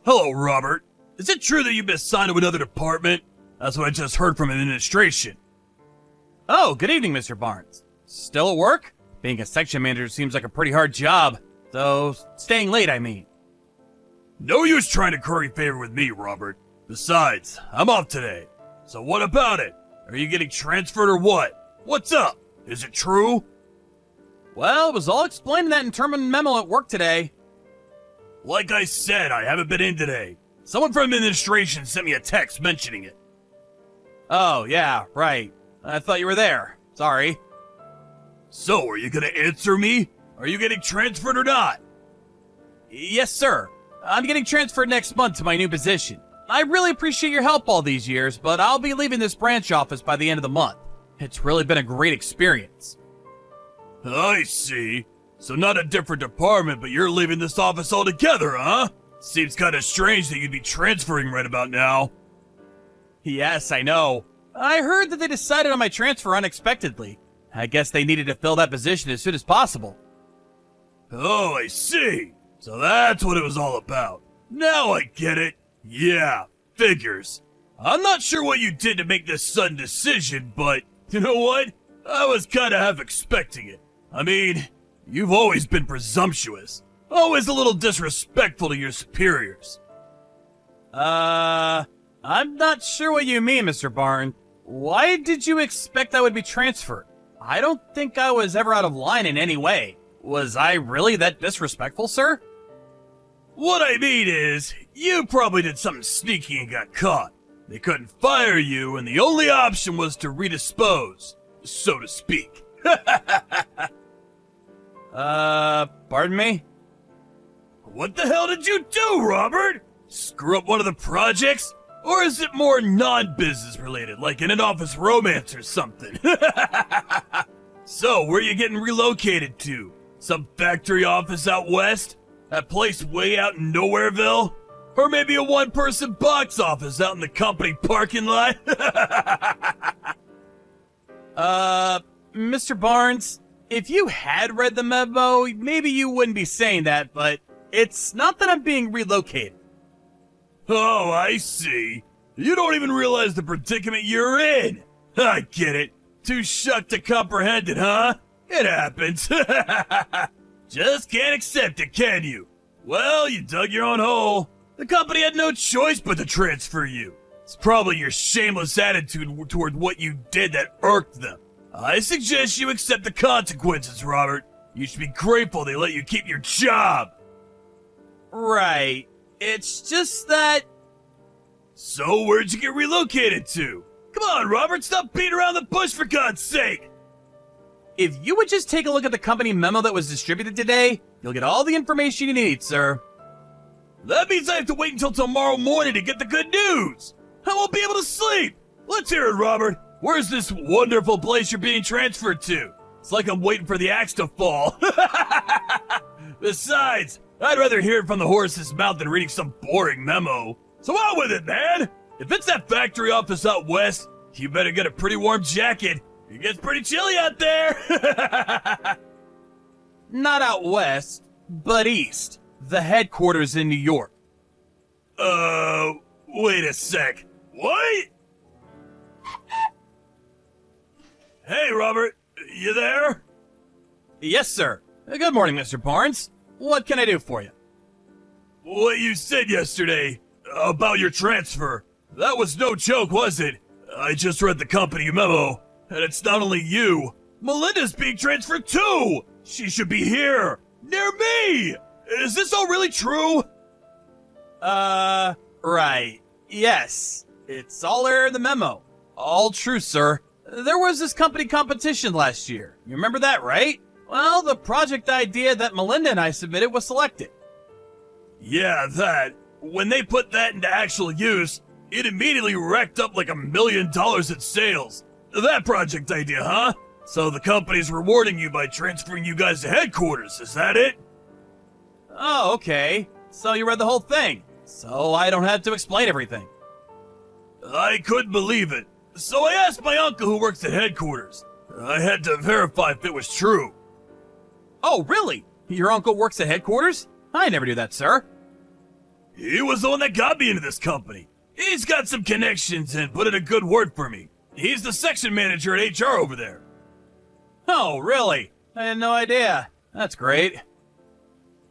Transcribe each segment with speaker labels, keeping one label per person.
Speaker 1: Hello, Robert. Is it true that you've been assigned to another department? That's what I just heard from administration.
Speaker 2: Oh, good evening, Mr. Barnes. Still at work? Being a section manager seems like a pretty hard job. Though, staying late, I mean.
Speaker 1: No use trying to curry favor with me, Robert. Besides, I'm off today. So what about it? Are you getting transferred or what? What's up? Is it true?
Speaker 2: Well, it was all explained in that internal memo at work today.
Speaker 1: Like I said, I haven't been in today. Someone from administration sent me a text mentioning it.
Speaker 2: Oh, yeah, right. I thought you were there. Sorry.
Speaker 1: So, are you gonna answer me? Are you getting transferred or not?
Speaker 2: Yes, sir. I'm getting transferred next month to my new position. I really appreciate your help all these years, but I'll be leaving this branch office by the end of the month. It's really been a great experience.
Speaker 1: I see. So not a different department, but you're leaving this office altogether, huh? Seems kinda strange that you'd be transferring right about now.
Speaker 2: Yes, I know. I heard that they decided on my transfer unexpectedly. I guess they needed to fill that position as soon as possible.
Speaker 1: Oh, I see. So that's what it was all about. Now I get it. Yeah, figures. I'm not sure what you did to make this sudden decision, but you know what? I was kinda half expecting it. I mean, you've always been presumptuous. Always a little disrespectful to your superiors.
Speaker 2: I'm not sure what you mean, Mr. Barnes. Why did you expect I would be transferred? I don't think I was ever out of line in any way. Was I really that disrespectful, sir?
Speaker 1: What I mean is, you probably did something sneaky and got caught. They couldn't fire you, and the only option was to redispose, so to speak.
Speaker 2: Pardon me?
Speaker 1: What the hell did you do, Robert? Screw up one of the projects? Or is it more non-business related, like in an office romance or something? So, where you getting relocated to? Some factory office out west? That place way out in Nowhereville? Or maybe a one-person box office out in the company parking lot?
Speaker 2: Mr. Barnes, if you had read the memo, maybe you wouldn't be saying that, but it's not that I'm being relocated.
Speaker 1: Oh, I see. You don't even realize the predicament you're in. I get it. Too shocked to comprehend it, huh? It happens. Just can't accept it, can you? Well, you dug your own hole. The company had no choice but to transfer you. It's probably your shameless attitude toward what you did that irked them. I suggest you accept the consequences, Robert. You should be grateful they let you keep your job.
Speaker 2: Right. It's just that...
Speaker 1: So where'd you get relocated to? Come on, Robert, stop beating around the bush for God's sake!
Speaker 2: If you would just take a look at the company memo that was distributed today, you'll get all the information you need, sir.
Speaker 1: That means I have to wait until tomorrow morning to get the good news. I won't be able to sleep. Let's hear it, Robert. Where's this wonderful place you're being transferred to? It's like I'm waiting for the axe to fall. Besides, I'd rather hear it from the horse's mouth than reading some boring memo. So out with it, man! If it's that factory office out west, you better get a pretty warm jacket. It gets pretty chilly out there.
Speaker 2: Not out west, but east. The headquarters in New York.
Speaker 1: Wait a sec. What? Hey, Robert. You there?
Speaker 2: Yes, sir. Good morning, Mr. Barnes. What can I do for you?
Speaker 1: What you said yesterday about your transfer, that was no joke, was it? I just read the company memo, and it's not only you. Melinda's being transferred too! She should be here, near me! Is this all really true?
Speaker 2: Right. Yes. It's all there in the memo. All true, sir. There was this company competition last year. You remember that, right? Well, the project idea that Melinda and I submitted was selected.
Speaker 1: Yeah, that. When they put that into actual use, it immediately racked up like $1 million in sales. That project idea, huh? So the company's rewarding you by transferring you guys to headquarters, is that it?
Speaker 2: Oh, okay. So you read the whole thing. So I don't have to explain everything.
Speaker 1: I couldn't believe it. So I asked my uncle who works at headquarters. I had to verify if it was true.
Speaker 2: Oh, really? Your uncle works at headquarters? I never knew that, sir.
Speaker 1: He was the one that got me into this company. He's got some connections and put in a good word for me. He's the section manager at HR over there.
Speaker 2: Oh, really? I had no idea. That's great.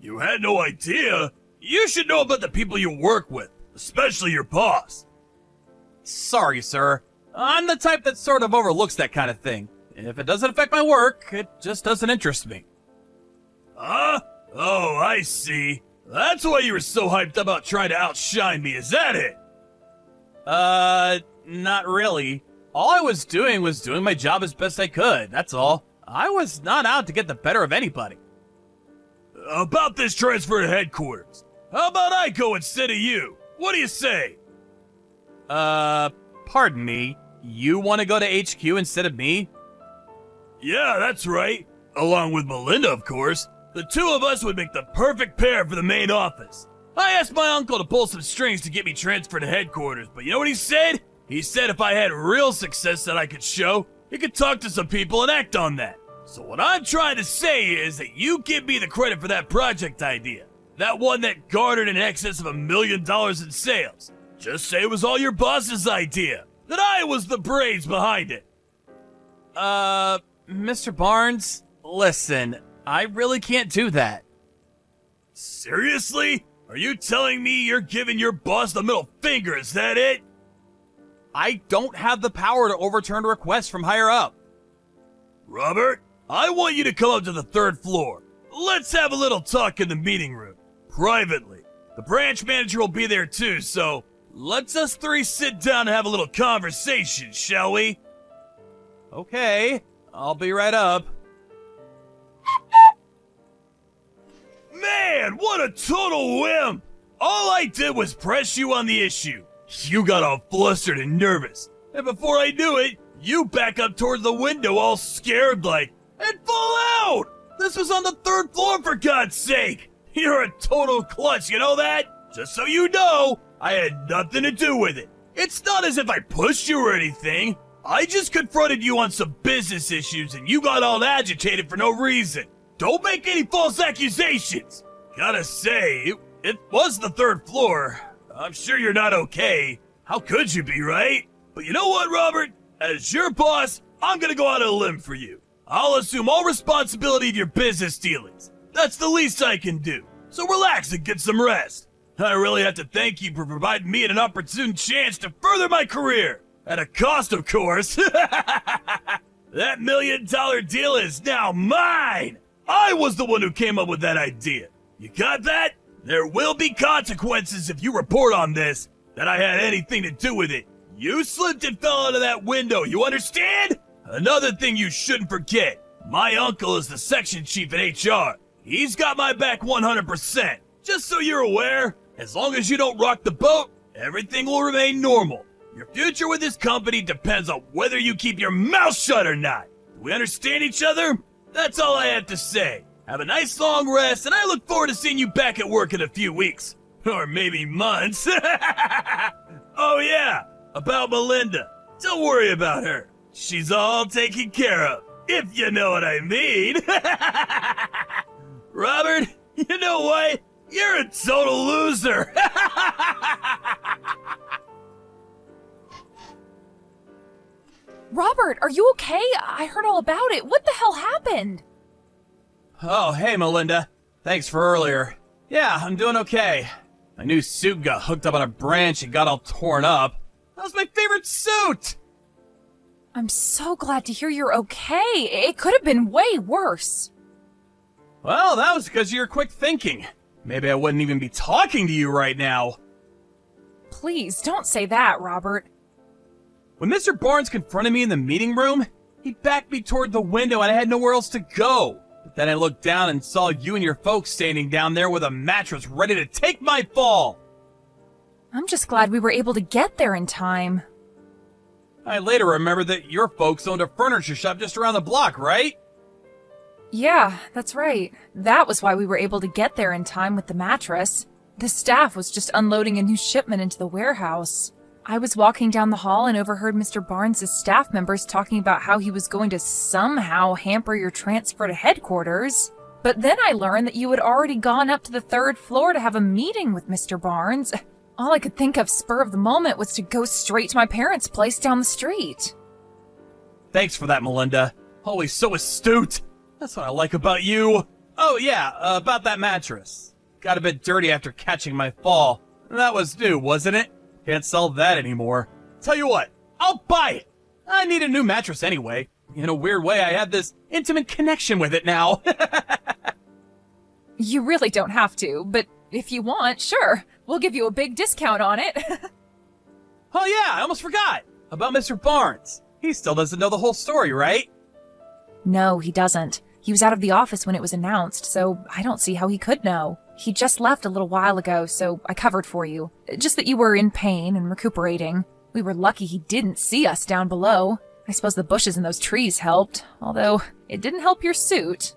Speaker 1: You had no idea? You should know about the people you work with, especially your boss.
Speaker 2: Sorry, sir. I'm the type that sort of overlooks that kind of thing. If it doesn't affect my work, it just doesn't interest me.
Speaker 1: Huh? Oh, I see. That's why you were so hyped about trying to outshine me, is that it?
Speaker 2: Not really. All I was doing my job as best I could, that's all. I was not out to get the better of anybody.
Speaker 1: About this transfer to headquarters. How about I go instead of you? What do you say?
Speaker 2: Pardon me. You want to go to HQ instead of me?
Speaker 1: Yeah, that's right. Along with Melinda, of course. The two of us would make the perfect pair for the main office. I asked my uncle to pull some strings to get me transferred to headquarters, but you know what he said? He said if I had real success that I could show, he could talk to some people and act on that. So what I'm trying to say is that you give me the credit for that project idea. That one that garnered in excess of $1 million in sales. Just say it was all your boss's idea. That I was the brains behind it.
Speaker 2: Mr. Barnes, listen, I really can't do that.
Speaker 1: Seriously? Are you telling me you're giving your boss the middle finger, is that it?
Speaker 2: I don't have the power to overturn requests from higher up.
Speaker 1: Robert, I want you to come up to the 3rd floor. Let's have a little talk in the meeting room. Privately. The branch manager will be there too, so let's us three sit down and have a little conversation, shall we?
Speaker 2: Okay, I'll be right up.
Speaker 1: Man, what a total wimp! All I did was press you on the issue. You got all flustered and nervous. And before I knew it, you back up towards the window all scared like, and fall out! This was on the 3rd floor for God's sake! You're a total klutz, you know that? Just so you know, I had nothing to do with it. It's not as if I pushed you or anything. I just confronted you on some business issues and you got all agitated for no reason. Don't make any false accusations. Gotta say, it was the 3rd floor. I'm sure you're not okay. How could you be, right? But you know what, Robert? As your boss, I'm gonna go out on a limb for you. I'll assume all responsibility of your business dealings. That's the least I can do. So relax and get some rest. I really have to thank you for providing me an opportune chance to further my career. At a cost, of course. That $1 million deal is now mine. I was the one who came up with that idea. You got that? There will be consequences if you report on this, that I had anything to do with it. You slipped and fell out of that window, you understand? Another thing you shouldn't forget. My uncle is the section chief at HR. He's got my back 100%. Just so you're aware, as long as you don't rock the boat, everything will remain normal. Your future with this company depends on whether you keep your mouth shut or not. Do we understand each other? That's all I have to say. Have a nice long rest, and I look forward to seeing you back at work in a few weeks. Or maybe months. Oh yeah, about Melinda. Don't worry about her. She's all taken care of, if you know what I mean. Robert, you know what? You're a total loser.
Speaker 3: Robert, are you okay? I heard all about it. What the hell happened?
Speaker 2: Oh, hey, Melinda. Thanks for earlier. Yeah, I'm doing okay. My new suit got hooked up on a branch and got all torn up. That was my favorite suit!
Speaker 3: I'm so glad to hear you're okay. It could have been way worse.
Speaker 2: Well, that was because of your quick thinking. Maybe I wouldn't even be talking to you right now.
Speaker 3: Please, don't say that, Robert.
Speaker 2: When Mr. Barnes confronted me in the meeting room, he backed me toward the window and I had nowhere else to go. But then I looked down and saw you and your folks standing down there with a mattress ready to take my fall.
Speaker 3: I'm just glad we were able to get there in time.
Speaker 2: I later remembered that your folks owned a furniture shop just around the block, right?
Speaker 3: Yeah, that's right. That was why we were able to get there in time with the mattress. The staff was just unloading a new shipment into the warehouse. I was walking down the hall and overheard Mr. Barnes' staff members talking about how he was going to somehow hamper your transfer to headquarters. But then I learned that you had already gone up to the 3rd floor to have a meeting with Mr. Barnes. All I could think of spur of the moment was to go straight to my parents' place down the street.
Speaker 2: Thanks for that, Melinda. Always so astute. That's what I like about you. Oh yeah, about that mattress. Got a bit dirty after catching my fall. That was new, wasn't it? Can't sell that anymore. Tell you what, I'll buy it. I need a new mattress anyway. In a weird way, I have this intimate connection with it now.
Speaker 3: You really don't have to, but if you want, sure. We'll give you a big discount on it.
Speaker 2: Oh yeah, I almost forgot. About Mr. Barnes. He still doesn't know the whole story, right?
Speaker 3: No, he doesn't. He was out of the office when it was announced, so I don't see how he could know. He just left a little while ago, so I covered for you. Just that you were in pain and recuperating. We were lucky he didn't see us down below. I suppose the bushes and those trees helped, although it didn't help your suit.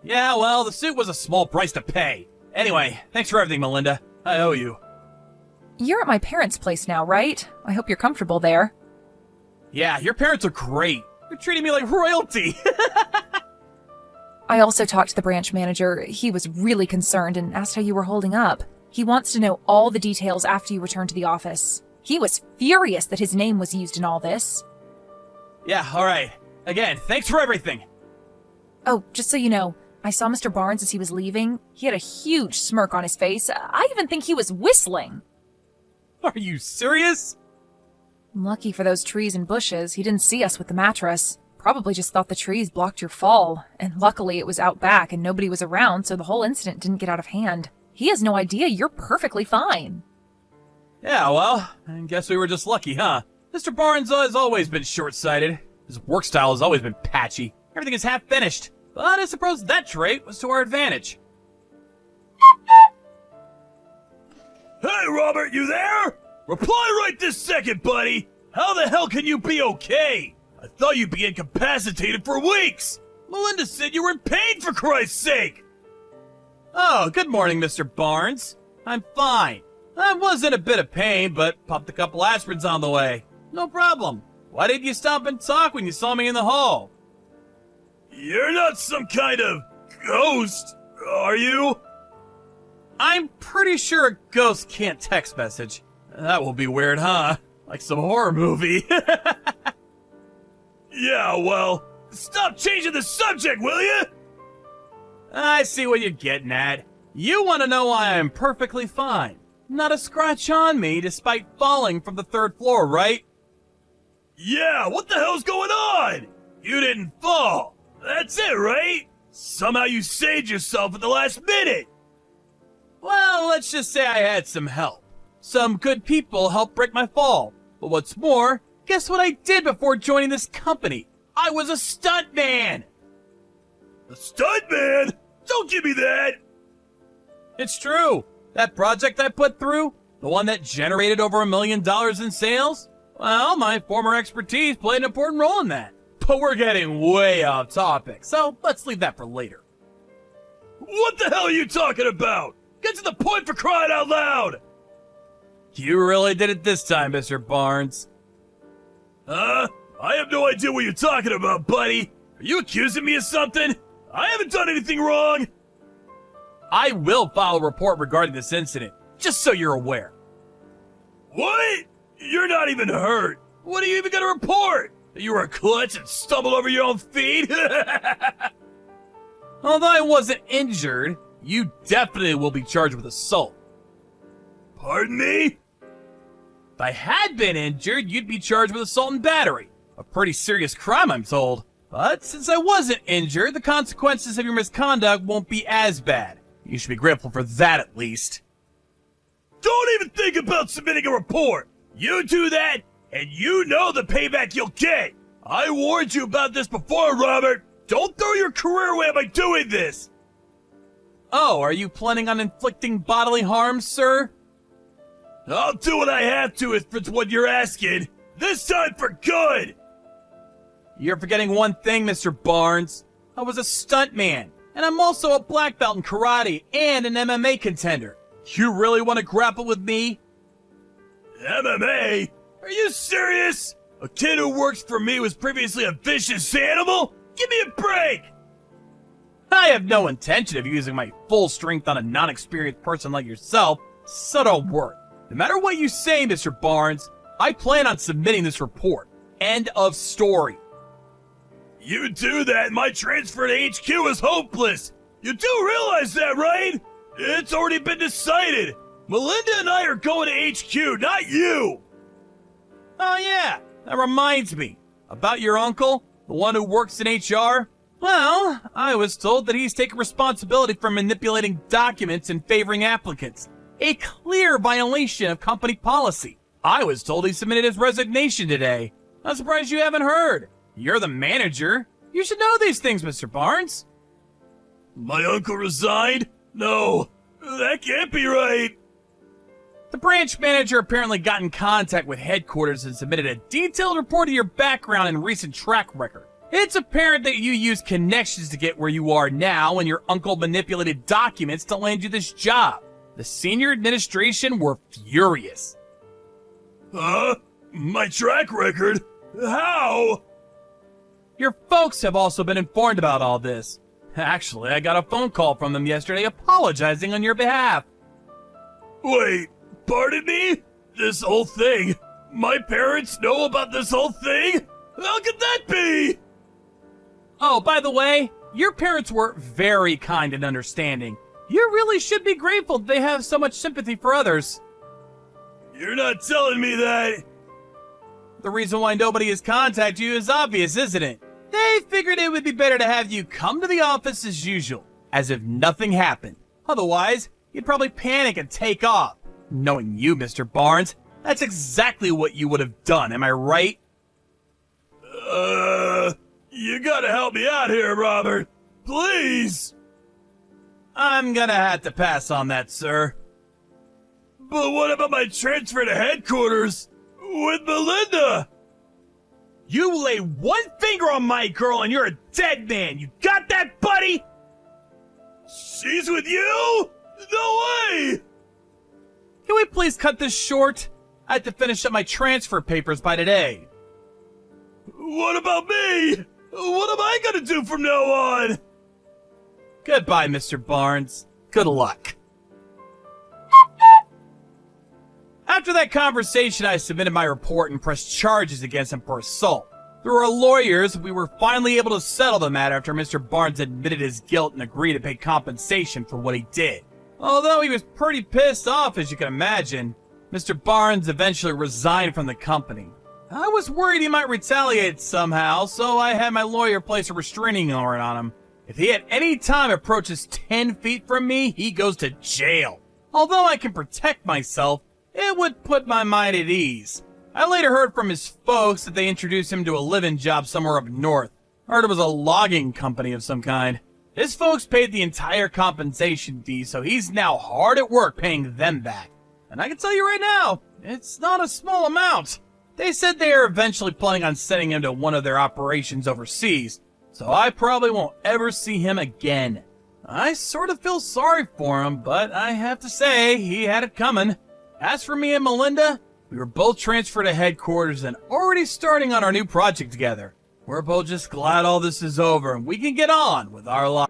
Speaker 2: Yeah, well, the suit was a small price to pay. Anyway, thanks for everything, Melinda. I owe you.
Speaker 3: You're at my parents' place now, right? I hope you're comfortable there.
Speaker 2: Yeah, your parents are great. They're treating me like royalty.
Speaker 3: I also talked to the branch manager. He was really concerned and asked how you were holding up. He wants to know all the details after you return to the office. He was furious that his name was used in all this.
Speaker 2: Yeah, alright. Again, thanks for everything.
Speaker 3: Oh, just so you know, I saw Mr. Barnes as he was leaving. He had a huge smirk on his face. I even think he was whistling.
Speaker 2: Are you serious?
Speaker 3: Lucky for those trees and bushes, he didn't see us with the mattress. Probably just thought the trees blocked your fall, and luckily it was out back and nobody was around, so the whole incident didn't get out of hand. He has no idea you're perfectly fine.
Speaker 2: Yeah, well, I guess we were just lucky, huh? Mr. Barnes has always been short-sighted. His work style has always been patchy. Everything is half-finished. But I suppose that trait was to our advantage.
Speaker 1: Hey, Robert, you there? Reply right this second, buddy! How the hell can you be okay? I thought you'd be incapacitated for weeks! Melinda said you were in pain, for Christ's sake!
Speaker 2: Oh, good morning, Mr. Barnes. I'm fine. I was in a bit of pain, but popped a couple aspirins on the way. No problem. Why didn't you stop and talk when you saw me in the hall?
Speaker 1: You're not some kind of ghost, are you?
Speaker 2: I'm pretty sure a ghost can't text message. That will be weird, huh? Like some horror movie.
Speaker 1: Yeah, well, stop changing the subject, will you?
Speaker 2: I see what you're getting at. You want to know why I'm perfectly fine. Not a scratch on me despite falling from the 3rd floor, right?
Speaker 1: Yeah, what the hell's going on? You didn't fall. That's it, right? Somehow you saved yourself at the last minute.
Speaker 2: Well, let's just say I had some help. Some good people helped break my fall. But what's more, guess what I did before joining this company? I was a stuntman!
Speaker 1: A stuntman? Don't give me that!
Speaker 2: It's true. That project I put through, the one that generated over $1 million in sales, well, my former expertise played an important role in that. But we're getting way off topic, so let's leave that for later.
Speaker 1: What the hell are you talking about? Get to the point, for crying out loud!
Speaker 2: You really did it this time, Mr. Barnes.
Speaker 1: Huh? I have no idea what you're talking about, buddy. Are you accusing me of something? I haven't done anything wrong.
Speaker 2: I will file a report regarding this incident, just so you're aware.
Speaker 1: What? You're not even hurt. What are you even gonna report? That you were a klutz and stumbled over your own feet?
Speaker 2: Although I wasn't injured, you definitely will be charged with assault.
Speaker 1: Pardon me?
Speaker 2: If I had been injured, you'd be charged with assault and battery. A pretty serious crime, I'm told. But since I wasn't injured, the consequences of your misconduct won't be as bad. You should be grateful for that at least.
Speaker 1: Don't even think about submitting a report. You do that, and you know the payback you'll get. I warned you about this before, Robert. Don't throw your career away by doing this.
Speaker 2: Oh, are you planning on inflicting bodily harm, sir?
Speaker 1: I'll do what I have to if it's what you're asking. This time for good.
Speaker 2: You're forgetting one thing, Mr. Barnes. I was a stuntman, and I'm also a black belt in karate and an MMA contender. You really want to grapple with me?
Speaker 1: MMA? Are you serious? A kid who works for me was previously a vicious animal? Give me a break!
Speaker 2: I have no intention of using my full strength on a non-experienced person like yourself, so don't worry. No matter what you say, Mr. Barnes, I plan on submitting this report. End of story.
Speaker 1: You do that, my transfer to HQ is hopeless. You do realize that, right? It's already been decided. Melinda and I are going to HQ, not you.
Speaker 2: Oh yeah, that reminds me. About your uncle, the one who works in HR? Well, I was told that he's taking responsibility for manipulating documents and favoring applicants. A clear violation of company policy. I was told he submitted his resignation today. I'm surprised you haven't heard. You're the manager. You should know these things, Mr. Barnes.
Speaker 1: My uncle resigned? No, that can't be right.
Speaker 2: The branch manager apparently got in contact with headquarters and submitted a detailed report of your background and recent track record. It's apparent that you used connections to get where you are now, and your uncle manipulated documents to land you this job. The senior administration were furious.
Speaker 1: Huh? My track record? How?
Speaker 2: Your folks have also been informed about all this. Actually, I got a phone call from them yesterday apologizing on your behalf.
Speaker 1: Wait, pardon me? This whole thing? My parents know about this whole thing? How could that be?
Speaker 2: Oh, by the way, your parents were very kind and understanding. You really should be grateful that they have so much sympathy for others.
Speaker 1: You're not telling me that.
Speaker 2: The reason why nobody has contacted you is obvious, isn't it? They figured it would be better to have you come to the office as usual, as if nothing happened. Otherwise, you'd probably panic and take off. Knowing you, Mr. Barnes, that's exactly what you would have done, am I right?
Speaker 1: You gotta help me out here, Robert. Please.
Speaker 2: I'm gonna have to pass on that, sir.
Speaker 1: But what about my transfer to headquarters with Melinda?
Speaker 2: You lay one finger on my girl and you're a dead man. You got that, buddy?
Speaker 1: She's with you? No way!
Speaker 2: Can we please cut this short? I have to finish up my transfer papers by today.
Speaker 1: What about me? What am I gonna do from now on?
Speaker 2: Goodbye, Mr. Barnes. Good luck. After that conversation, I submitted my report and pressed charges against him for assault. Through our lawyers, we were finally able to settle the matter after Mr. Barnes admitted his guilt and agreed to pay compensation for what he did. Although he was pretty pissed off, as you can imagine, Mr. Barnes eventually resigned from the company. I was worried he might retaliate somehow, so I had my lawyer place a restraining order on him. If he at any time approaches 10 feet from me, he goes to jail. Although I can protect myself, it would put my mind at ease. I later heard from his folks that they introduced him to a living job somewhere up north. Heard it was a logging company of some kind. His folks paid the entire compensation fee, so he's now hard at work paying them back. And I can tell you right now, it's not a small amount. They said they are eventually planning on sending him to one of their operations overseas, so I probably won't ever see him again. I sort of feel sorry for him, but I have to say, he had it coming. As for me and Melinda, we were both transferred to headquarters and already starting on our new project together. We're both just glad all this is over and we can get on with our lives.